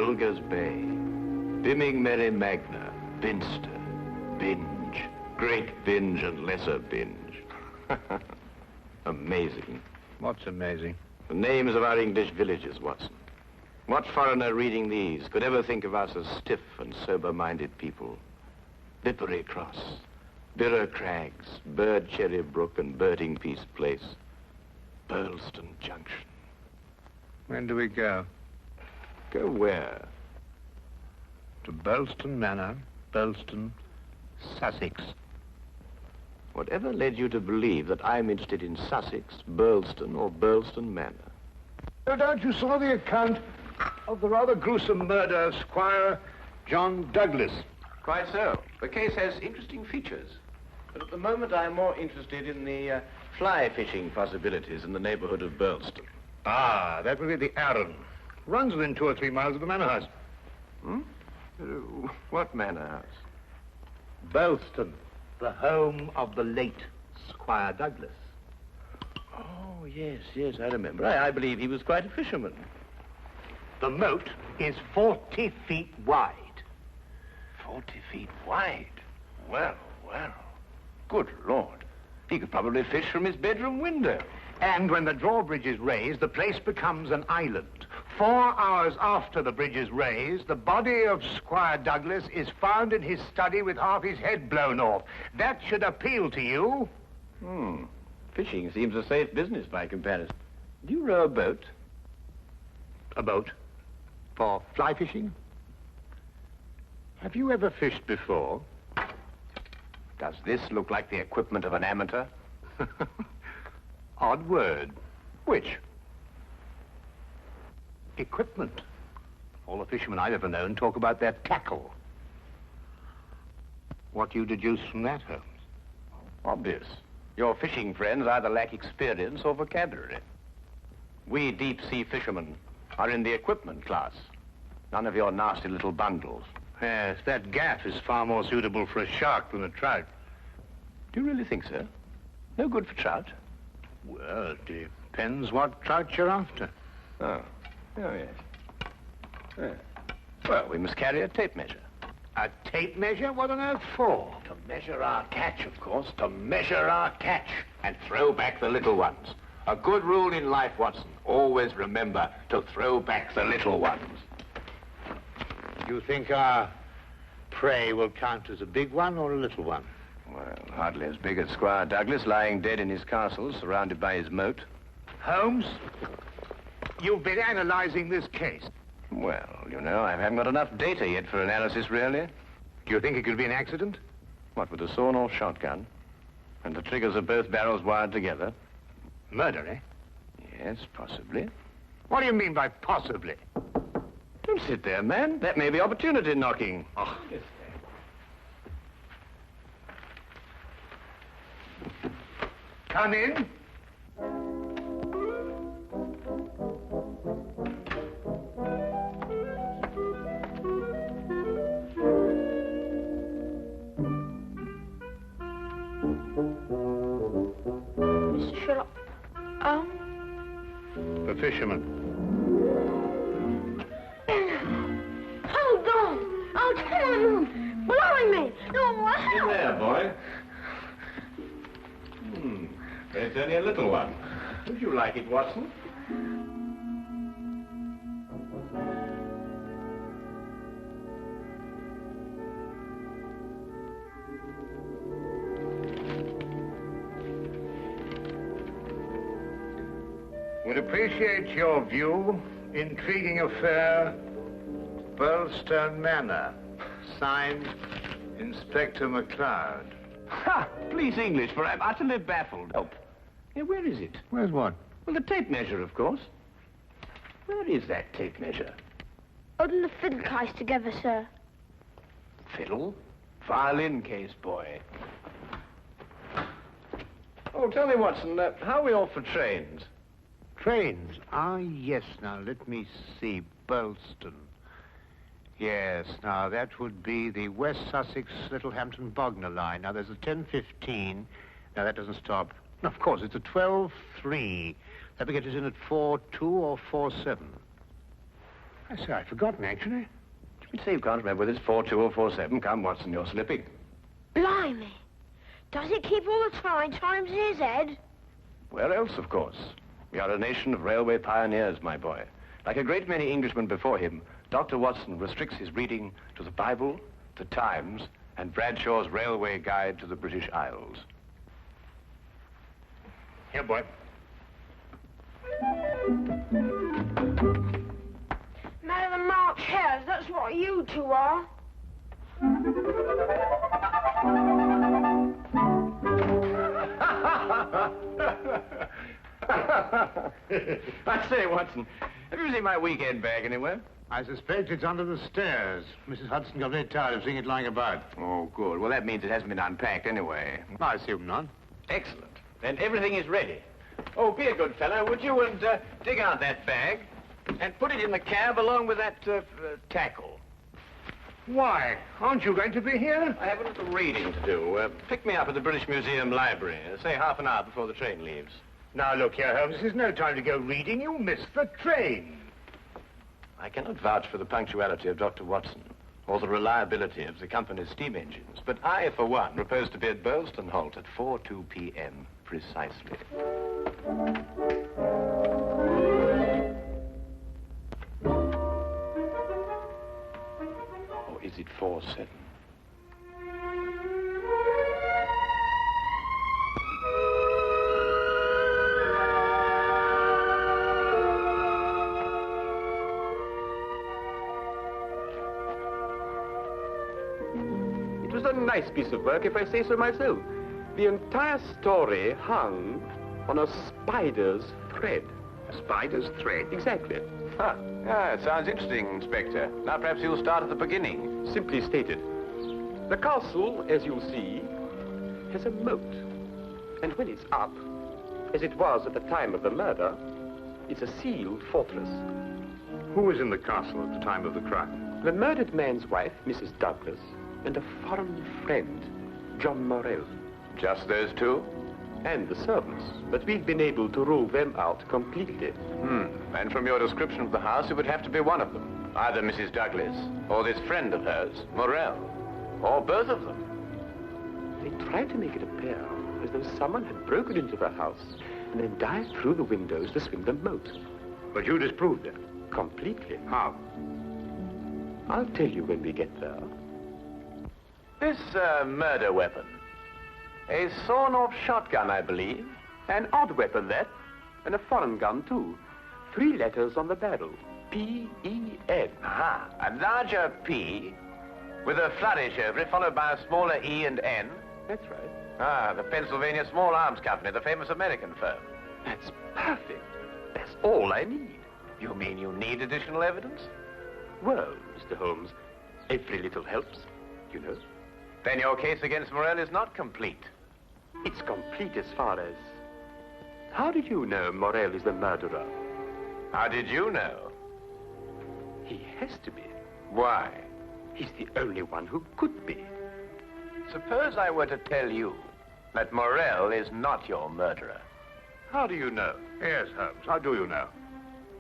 Bilger's Bay, Bimming Merry Magna, Binster, Binge, Great Binge and Lesser Binge. Amazing. What's amazing? The names of our English villages, Watson. What foreigner reading these could ever think of us as stiff and sober-minded people? Lippery Cross, Birrer Crags, Bird Cherry Brook and Birding Peace Place, Burlston Junction. When do we go? Go where? To Burlston Manor, Burlston, Sussex. Whatever led you to believe that I'm interested in Sussex, Burlston, or Burlston Manor? No doubt you saw the account of the rather gruesome murder of Squire John Douglas. Quite so. The case has interesting features. But at the moment, I'm more interested in the fly fishing possibilities in the neighborhood of Burlston. Ah, that would be the Arun. Runs within 2 or 3 miles of the manor house. Hmm? What manor house? Burlston, the home of the late Squire Douglas. Oh, yes, I remember. I believe he was quite a fisherman. The moat is 40 feet wide. 40 feet wide? Well. Good Lord. He could probably fish from his bedroom window. And when the drawbridge is raised, the place becomes an island. 4 hours after the bridge is raised, the body of Squire Douglas is found in his study with half his head blown off. That should appeal to you. Fishing seems a safe business by comparison. Do you row a boat? A boat? For fly fishing? Have you ever fished before? Does this look like the equipment of an amateur? Odd word. Which? Equipment. All the fishermen I've ever known talk about their tackle. What do you deduce from that, Holmes? Obvious. Your fishing friends either lack experience or vocabulary. We deep-sea fishermen are in the equipment class. None of your nasty little bundles. Yes, that gaff is far more suitable for a shark than a trout. Do you really think so? No good for trout? Well, it depends what trout you're after. Oh, yes. Well, we must carry a tape measure. A tape measure? What on earth for? To measure our catch, of course. To measure our catch. And throw back the little ones. A good rule in life, Watson. Always remember to throw back the little ones. You think our prey will count as a big one or a little one? Well, hardly as big as Squire Douglas lying dead in his castle, surrounded by his moat. Holmes, you've been analyzing this case. Well, you know, I haven't got enough data yet for analysis, really. Do you think it could be an accident? What, with a sawn-off shotgun? And the triggers of both barrels wired together? Murder, eh? Yes, possibly. What do you mean by possibly? Don't sit there, man. That may be opportunity knocking. Oh. Yes. Come in. Mr. Sherlock The fisherman. Hold on! Oh, come on! Blowing me! No, In there, boy. It's only a little one. Would you like it, Watson? Would appreciate your view. Intriguing affair, Burlstone Manor. Signed, Inspector McLeod. Ha! Please, English, for I'm utterly baffled. Oh. Yeah, where is it? Where's what? Well, the tape measure, of course. Where is that tape measure? Holding the fiddle case together, sir. Fiddle? Violin case, boy. Oh, tell me, Watson, how are we off for trains? Trains? Ah, yes. Now, let me see. Burlston. Yes, now, that would be the West Sussex Littlehampton Bognor line. Now, there's a 10:15. Now, that doesn't stop. Of course, it's a 12:3. That will get us in at 4:2 or 4:7. I say, I'd forgotten, actually. You'd say you can't remember whether it's 42 or 47. Come, Watson, you're slipping. Blimey. Does it keep all the times in his head? Where else, of course? We are a nation of railway pioneers, my boy. Like a great many Englishmen before him, Dr. Watson restricts his reading to the Bible, the Times, and Bradshaw's Railway Guide to the British Isles. Here, boy. Man of the March Hares, that's what you two are. I say, Watson, have you seen my weekend bag anywhere? I suspect it's under the stairs. Mrs. Hudson got very tired of seeing it lying about. Oh, good. Well, that means it hasn't been unpacked anyway. I assume not. Excellent. Then everything is ready. Oh, be a good fellow, would you, and dig out that bag and put it in the cab along with that tackle. Why? Aren't you going to be here? I have a little reading to do. Pick me up at the British Museum Library, say half an hour before the train leaves. Now, look here, Holmes. This is no time to go reading. You'll miss the train. I cannot vouch for the punctuality of Dr. Watson or the reliability of the company's steam engines, but I, for one, propose to be at Burlston Halt at 4:02 p.m. precisely. Or is it 4:07? It was a nice piece of work, if I say so myself. The entire story hung on a spider's thread. A spider's thread? Exactly. Huh. Yeah, it sounds interesting, Inspector. Now perhaps you'll start at the beginning. Simply stated, the castle, as you'll see, has a moat. And when it's up, as it was at the time of the murder, it's a sealed fortress. Who was in the castle at the time of the crime? The murdered man's wife, Mrs. Douglas, and a foreign friend, John Morell. Just those two? And the servants, but we've been able to rule them out completely. And from your description of the house, it would have to be one of them. Either Mrs. Douglas, or this friend of hers, Morell, or both of them. They tried to make it appear as though someone had broken into the house and then dived through the windows to swim the moat. But you disproved it. Completely. How? I'll tell you when we get there. This murder weapon. A sawn-off shotgun, I believe. An odd weapon, that. And a foreign gun, too. 3 letters on the barrel. P-E-N. Aha. A larger P with a flourish over it, followed by a smaller E and N. That's right. Ah, the Pennsylvania Small Arms Company, the famous American firm. That's perfect. That's all I need. You mean you need additional evidence? Well, Mr. Holmes, every little helps, you know. Then your case against Morell is not complete. It's complete as far as... How did you know Morell is the murderer? How did you know? He has to be. Why? He's the only one who could be. Suppose I were to tell you that Morell is not your murderer. How do you know? Yes, Holmes, how do you know?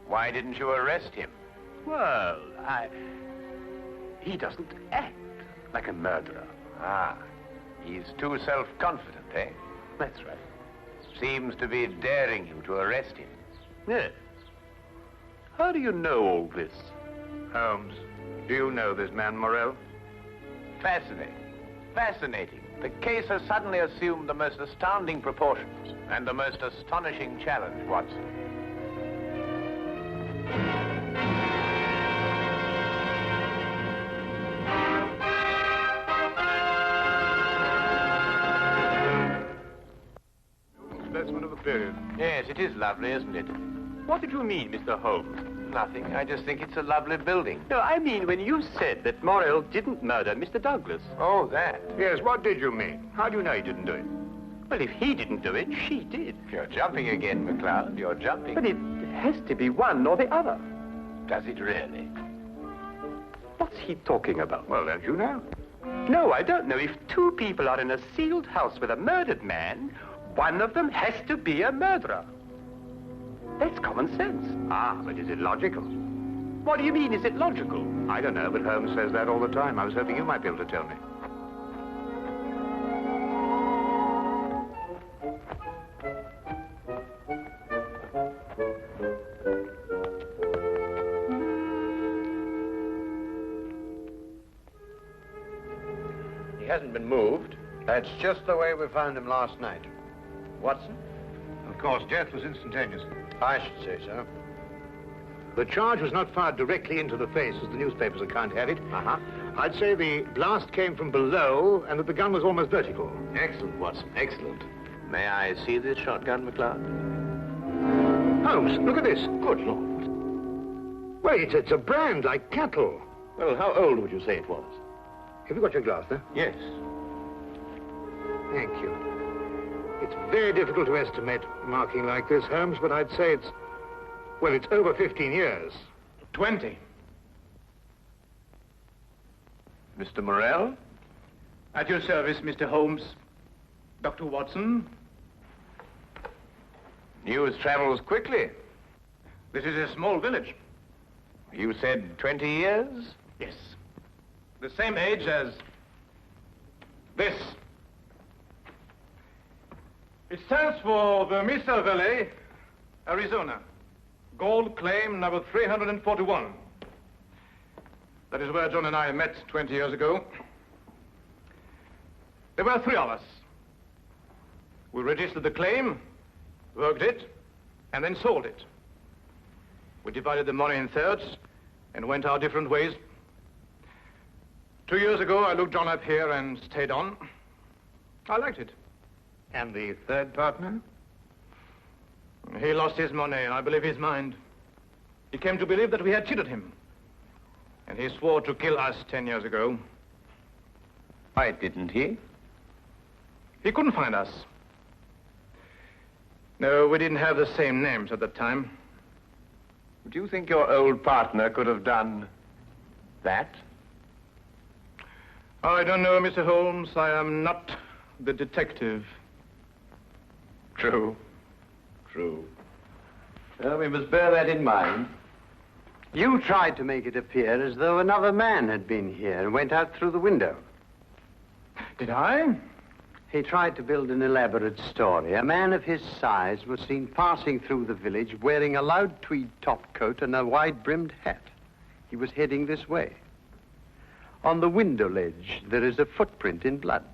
Why didn't you arrest him? Well, he doesn't act like a murderer. Ah, he's too self-confident, eh? That's right. Seems to be daring you to arrest him. Yes. How do you know all this? Holmes, do you know this man Morell? Fascinating. Fascinating. The case has suddenly assumed the most astounding proportions and the most astonishing challenge, Watson. Specimen of the period. Yes, it is lovely, isn't it? What did you mean, Mr. Holmes? Nothing. I just think it's a lovely building. No, I mean when you said that Morell didn't murder Mr. Douglas. Oh, that. Yes, what did you mean? How do you know he didn't do it? Well, if he didn't do it, she did. You're jumping again, McCloud. You're jumping. But it has to be one or the other. Does it really? What's he talking about? Well, don't you know? No, I don't know. If 2 people are in a sealed house with a murdered man, one of them has to be a murderer. That's common sense. Ah, but is it logical? What do you mean? Is it logical? I don't know, but Holmes says that all the time. I was hoping you might be able to tell me. He hasn't been moved. That's just the way we found him last night. Watson? Of course, death was instantaneous. I should say so. The charge was not fired directly into the face, as the newspaper's account had it. Uh-huh. I'd say the blast came from below and that the gun was almost vertical. Excellent, Watson. Excellent. May I see this shotgun, McLeod? Holmes, look at this. Good Lord. Well, it's a brand like cattle. Well, how old would you say it was? Have you got your glass there? Yes. Thank you. It's very difficult to estimate marking like this, Holmes, but I'd say it's over 15 years. 20. Mr. Morrell? At your service, Mr. Holmes. Dr. Watson. News travels quickly. This is a small village. You said 20 years? Yes. The same age as this. It stands for the Mesa Valley, Arizona. Gold claim number 341. That is where John and I met 20 years ago. There were 3 of us. We registered the claim, worked it, and then sold it. We divided the money in thirds and went our different ways. 2 years ago, I looked John up here and stayed on. I liked it. And the third partner? He lost his money, and I believe his mind. He came to believe that we had cheated him. And he swore to kill us 10 years ago. Why didn't he? He couldn't find us. No, we didn't have the same names at the time. Do you think your old partner could have done that? I don't know, Mr. Holmes. I am not the detective. True. True. Well, we must bear that in mind. You tried to make it appear as though another man had been here and went out through the window. Did I? He tried to build an elaborate story. A man of his size was seen passing through the village wearing a loud tweed topcoat and a wide-brimmed hat. He was heading this way. On the window ledge, there is a footprint in blood,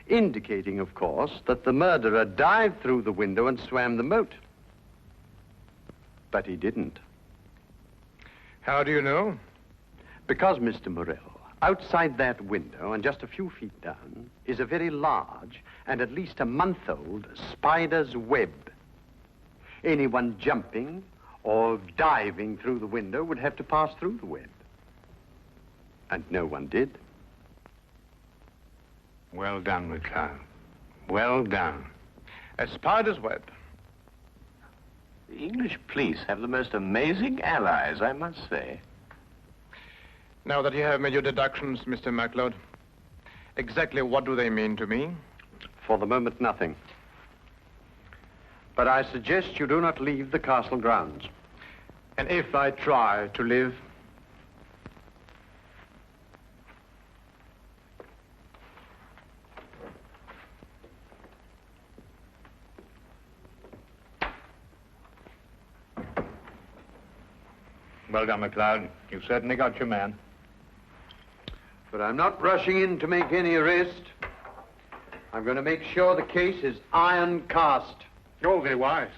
indicating, of course, that the murderer dived through the window and swam the moat. But he didn't. How do you know? Because, Mr. Morrell, outside that window and just a few feet down is a very large and at least a month-old spider's web. Anyone jumping or diving through the window would have to pass through the web. And no one did. Well done, McLeod. Well done. A spider's web. The English police have the most amazing allies, I must say. Now that you have made your deductions, Mr. MacLeod, exactly what do they mean to me? For the moment, nothing. But I suggest you do not leave the castle grounds. And if I try to live? Well done, McLeod. You've certainly got your man. But I'm not rushing in to make any arrest. I'm going to make sure the case is iron cast. Oh, very wise.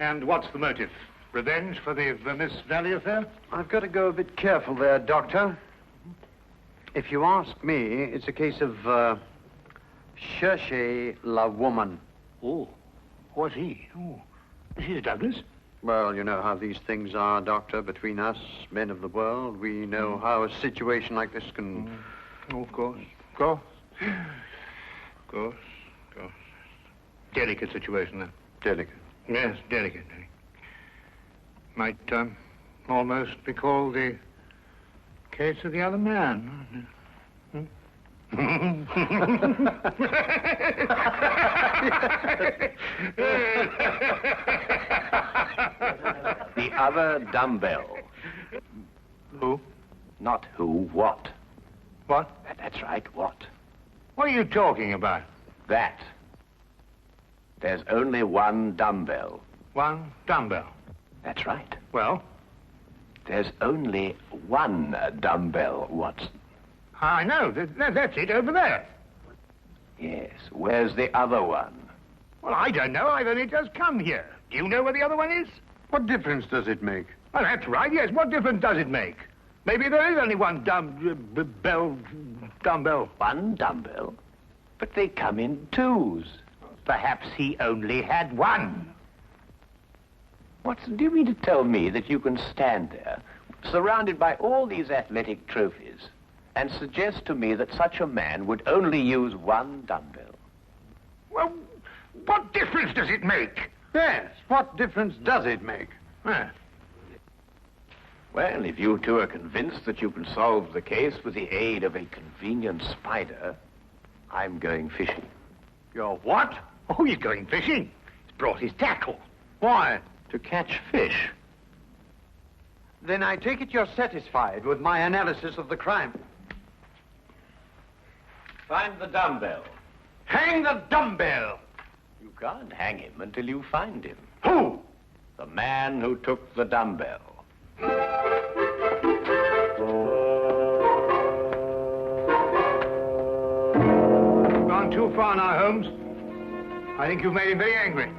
And what's the motive? Revenge for the Vermis Valley affair? I've got to go a bit careful there, Doctor. If you ask me, it's a case of, cherchez la woman. Oh, what's he? Oh, Mrs. Douglas? Well, you know how these things are, Doctor, between us, men of the world. We know how a situation like this can... Oh, of course. Of course. Of course. Of course. Delicate situation, then. Delicate. Yes, delicate. Might almost be called the case of the other man. The other dumbbell. Who? Not who, what? What? That's right, what? What are you talking about? That. There's only one dumbbell. One dumbbell. That's right. Well? There's only one dumbbell, Watson. I know. That's it over there. Yes. Where's the other one? Well, I don't know. I've only just come here. Do you know where the other one is? What difference does it make? Well, that's right, yes. What difference does it make? Maybe there is only one dumbbell. One dumbbell? But they come in twos. Perhaps he only had one. Watson, do you mean to tell me that you can stand there, surrounded by all these athletic trophies, and suggest to me that such a man would only use one dumbbell? Well, what difference does it make? Yes, what difference does it make? Well, if you two are convinced that you can solve the case with the aid of a convenient spider, I'm going fishing. You're what? Oh, he's going fishing. He's brought his tackle. Why? To catch fish. Then I take it you're satisfied with my analysis of the crime. Find the dumbbell. Hang the dumbbell! You can't hang him until you find him. Who? The man who took the dumbbell. Gone too far now, Holmes. I think you've made him very angry.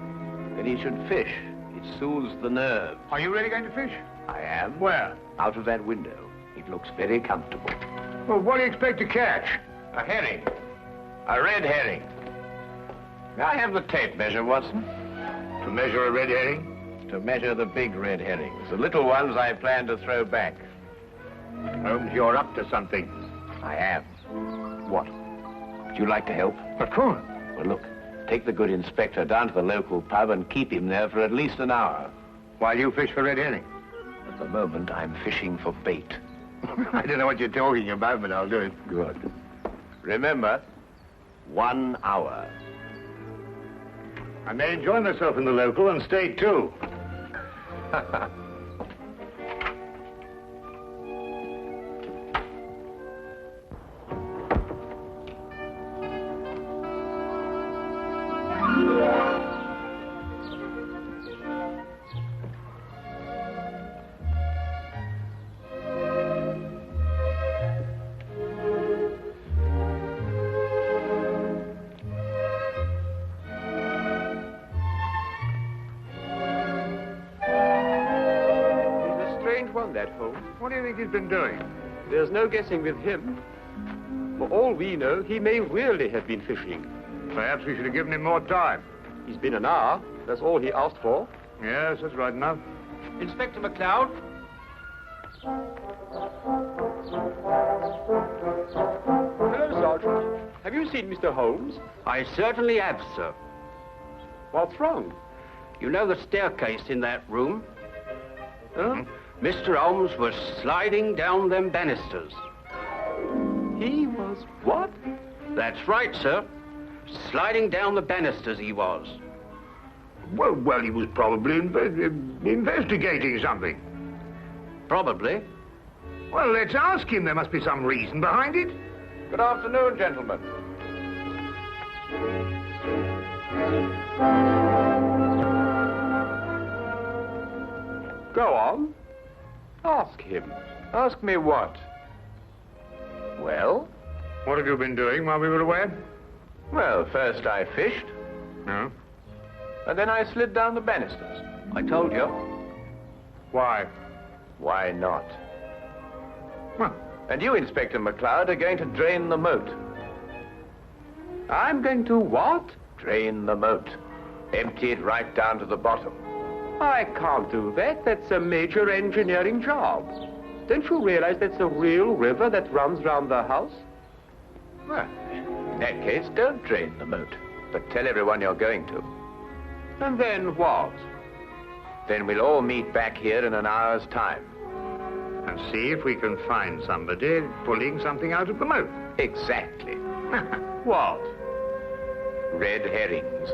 That he should fish. It soothes the nerves. Are you really going to fish? I am. Where? Out of that window. It looks very comfortable. Well, what do you expect to catch? A herring. A red herring. May I have the tape measure, Watson? To measure a red herring? To measure the big red herrings. The little ones I plan to throw back. Holmes, you're up to something. I am. What? Would you like to help? Of course. Well, look. Take the good inspector down to the local pub and keep him there for at least an hour. While you fish for red herring? At the moment, I'm fishing for bait. I don't know what you're talking about, but I'll do it. Good. Remember, 1 hour. I may enjoy myself in the local and stay too. What do you think he's been doing? There's no guessing with him. For all we know, he may really have been fishing. Perhaps we should have given him more time. He's been an hour. That's all he asked for. Yes, that's right enough. Inspector McLeod? Hello, Sergeant. Have you seen Mr. Holmes? I certainly have, sir. What's wrong? You know the staircase in that room? Huh? Mr. Holmes was sliding down them banisters. He was what? That's right, sir. Sliding down the banisters he was. Well, he was probably investigating something. Probably. Well, let's ask him. There must be some reason behind it. Good afternoon, gentlemen. Go on. Ask him. Ask me what? Well? What have you been doing while we were away? Well, first I fished. No? And then I slid down the banisters. I told you. Why? Why not? Well, And you, Inspector McLeod, are going to drain the moat. I'm going to what? Drain the moat. Empty it right down to the bottom. I can't do that. That's a major engineering job. Don't you realize that's a real river that runs round the house? Well, in that case, don't drain the moat, but tell everyone you're going to. And then what? Then we'll all meet back here in an hour's time. and see if we can find somebody pulling something out of the moat. Exactly. What? Red herrings.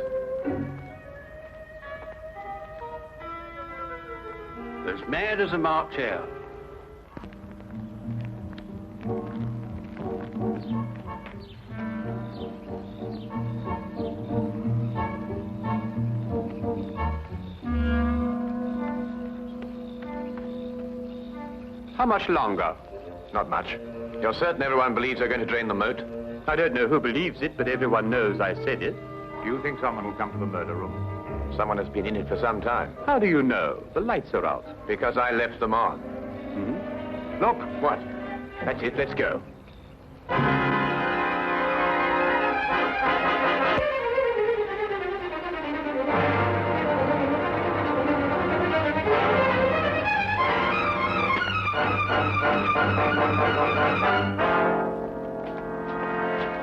As mad as a March hare. How much longer? Not much. You're certain everyone believes they're going to drain the moat? I don't know who believes it, but everyone knows I said it. Do you think someone will come to the murder room? Someone has been in it for some time. How do you know? The lights are out. Because I left them on. Look, what? That's it, let's go.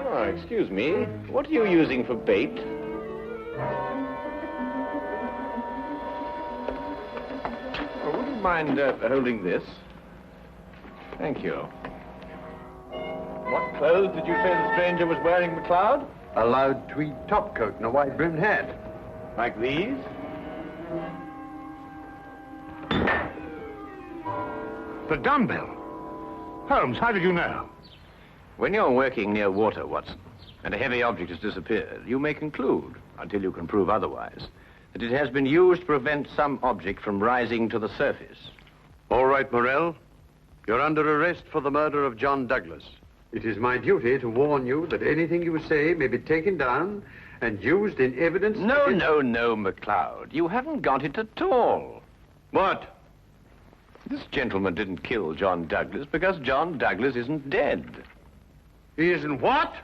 Oh, excuse me. What are you using for bait? Oh, would you mind holding this? Thank you. What clothes did you say the stranger was wearing, McLeod? A loud tweed topcoat and a wide-brimmed hat. Like these? The dumbbell. Holmes, how did you know? When you're working near water, Watson, and a heavy object has disappeared, you may conclude, until you can prove otherwise, that it has been used to prevent some object from rising to the surface. All right, Morrell. You're under arrest for the murder of John Douglas. It is my duty to warn you that anything you say may be taken down and used in evidence... No, McLeod. You haven't got it at all. What? This gentleman didn't kill John Douglas because John Douglas isn't dead. He isn't what?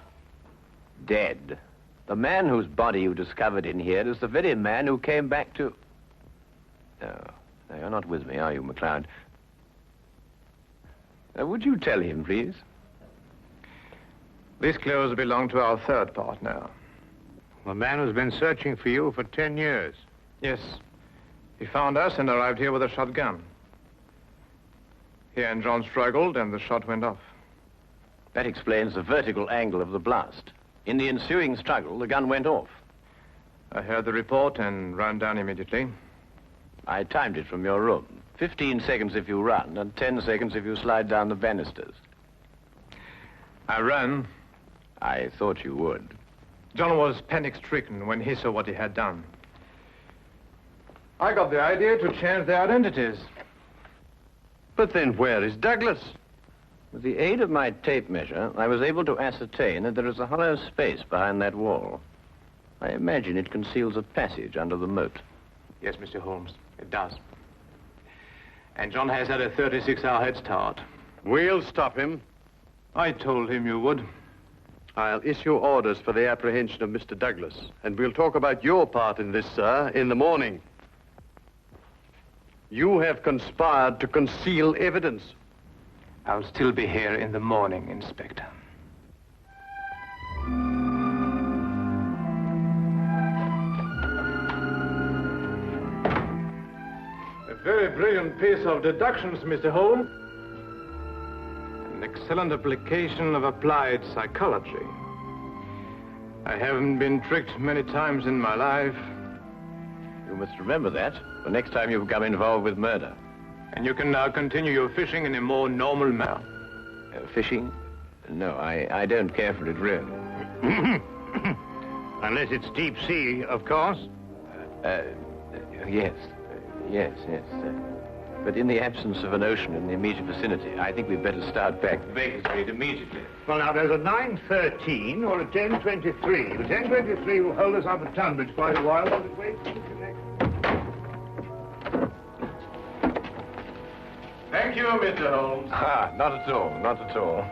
Dead. The man whose body you discovered in here is the very man who came back to... No, you're not with me, are you, McLeod? Would you tell him, please? These clothes belong to our third partner. The man who's been searching for you for 10 years. Yes. He found us and arrived here with a shotgun. He and John struggled, and the shot went off. That explains the vertical angle of the blast. In the ensuing struggle, the gun went off. I heard the report and ran down immediately. I timed it from your room. 15 seconds if you run, and 10 seconds if you slide down the banisters. I ran. I thought you would. John was panic-stricken when he saw what he had done. I got the idea to change their identities. But then where is Douglas? With the aid of my tape measure, I was able to ascertain that there is a hollow space behind that wall. I imagine it conceals a passage under the moat. Yes, Mr. Holmes, it does. And John has had a 36-hour head start. We'll stop him. I told him you would. I'll issue orders for the apprehension of Mr. Douglas, and we'll talk about your part in this, sir, in the morning. You have conspired to conceal evidence. I'll still be here in the morning, Inspector. A very brilliant piece of deductions, Mr. Holmes. An excellent application of applied psychology. I haven't been tricked many times in my life. You must remember that the next time you become involved with murder. And you can now continue your fishing in a more normal manner. Fishing? No, I don't care for it, really. Unless it's deep sea, of course. Yes. But in the absence of an ocean in the immediate vicinity, I think we'd better start back to Baker Street immediately. Well, now, there's a 9:13 or a 10:23. The 10:23 will hold us up at Tunbridge quite a while, but it waits to connect. Thank you, Mr. Holmes. Not at all.